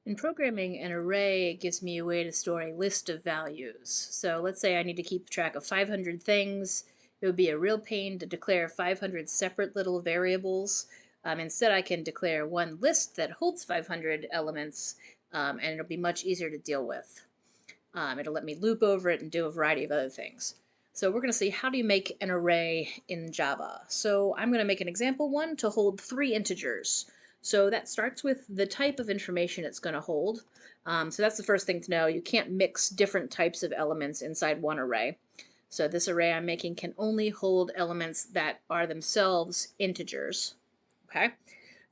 In programming, an array gives me a way to store a list of values. So let's say I need to keep track of 500 things. It would be a real pain to declare 500 separate little variables. Instead, I can declare one list that holds 500 elements, and it'll be much easier to deal with. It'll let me loop over it and do a variety of other things. So we're going to see how do you make an array in Java. So I'm going to make an example one to hold 3 integers. So that starts with the type of information it's going to hold. So that's the first thing to know. You can't mix different types of elements inside one array. So this array I'm making can only hold elements that are themselves integers. Okay.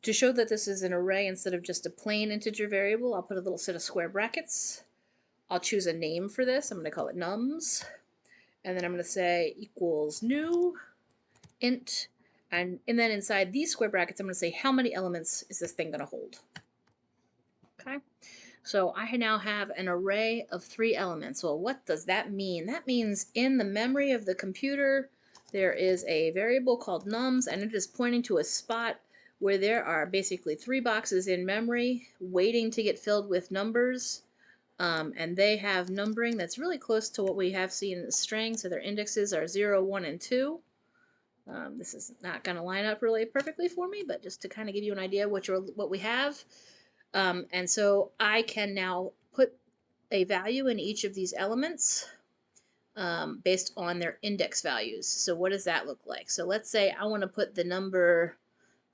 To show that this is an array instead of just a plain integer variable, I'll put a little set of square brackets. I'll choose a name for this. I'm going to call it nums. And then I'm going to say equals new int. And then inside these square brackets, I'm going to say how many elements is this thing going to hold. Okay. So I now have an array of 3 elements. Well, what does that mean? That means in the memory of the computer, there is a variable called nums, and it is pointing to a spot where there are basically 3 boxes in memory waiting to get filled with numbers. And they have numbering that's really close to what we have seen in the string. So their indexes are 0, 1, and 2. This is not going to line up really perfectly for me, but just to kind of give you an idea what we have. And so I can now put a value in each of these elements based on their index values. So what does that look like? So let's say I want to put the number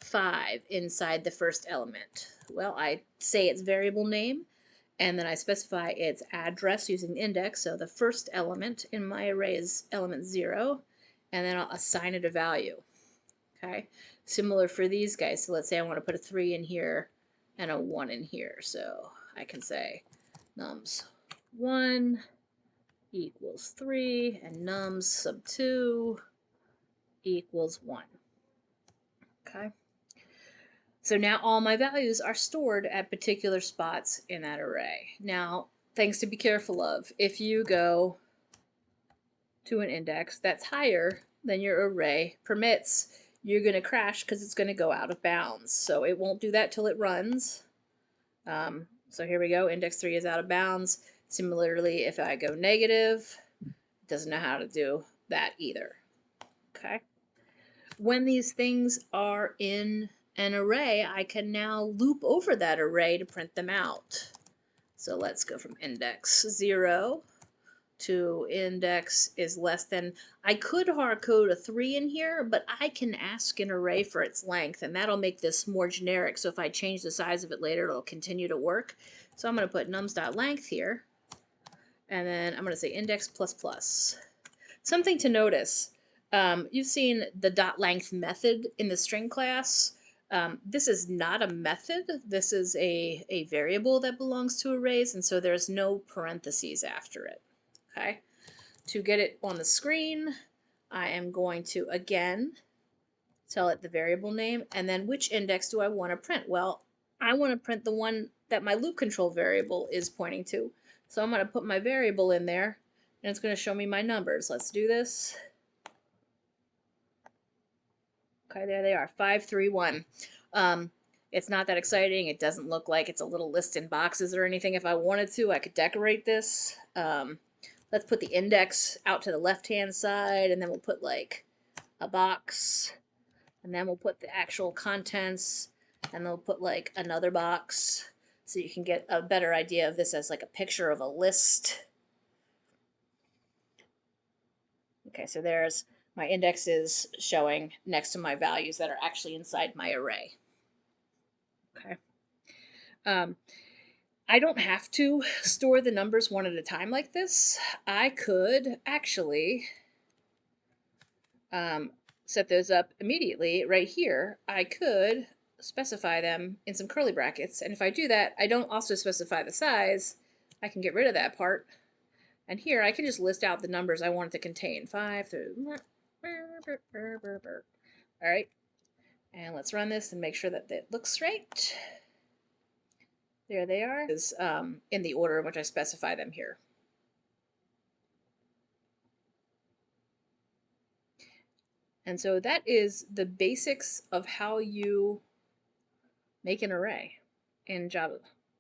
5 inside the first element. Well, I say its variable name, and then I specify its address using the index. So the first element in my array is element 0, and then I'll assign it a value. Okay, similar for these guys. So let's say I want to put a 3 in here and a 1 in here. So I can say nums 1 equals 3 and nums sub 2 equals 1. Okay. So now all my values are stored at particular spots in that array. Now, things to be careful of. If you go to an index that's higher than your array permits, you're going to crash because it's going to go out of bounds. So it won't do that till it runs. So here we go. Index 3 is out of bounds. Similarly, if I go negative, it doesn't know how to do that either. Okay. When these things are in an array, I can now loop over that array to print them out. So let's go from index 0 to index is less than. I could hard code a 3 in here, but I can ask an array for its length, and that'll make this more generic. So if I change the size of it later, it'll continue to work. So I'm going to put nums.length here, and then I'm going to say index plus plus. Something to notice. You've seen the dot length method in the string class. This is not a method. This is a variable that belongs to arrays, and so there's no parentheses after it. Okay. To get it on the screen, I am going to again tell it the variable name, and then which index do I want to print? Well, I want to print the one that my loop control variable is pointing to. So I'm going to put my variable in there, and it's going to show me my numbers. Let's do this. Okay, there they are, 5, 3, 1. It's not that exciting. It doesn't look like it's a little list in boxes or anything. If I wanted to, I could decorate this. Let's put the index out to the left-hand side, and then we'll put like a box, and then we'll put the actual contents, and then we'll put like another box, so you can get a better idea of this as like a picture of a list. Okay, so there's my indexes showing next to my values that are actually inside my array. Okay. I don't have to store the numbers one at a time like this. I could actually set those up immediately right here. I could specify them in some curly brackets, and if I do that, I don't also specify the size. I can get rid of that part, and here I can just list out the numbers I want it to contain. 5 through. All right, and let's run this and make sure that it looks right. There they are. Is in the order in which I specify them here. And so that is the basics of how you make an array in Java.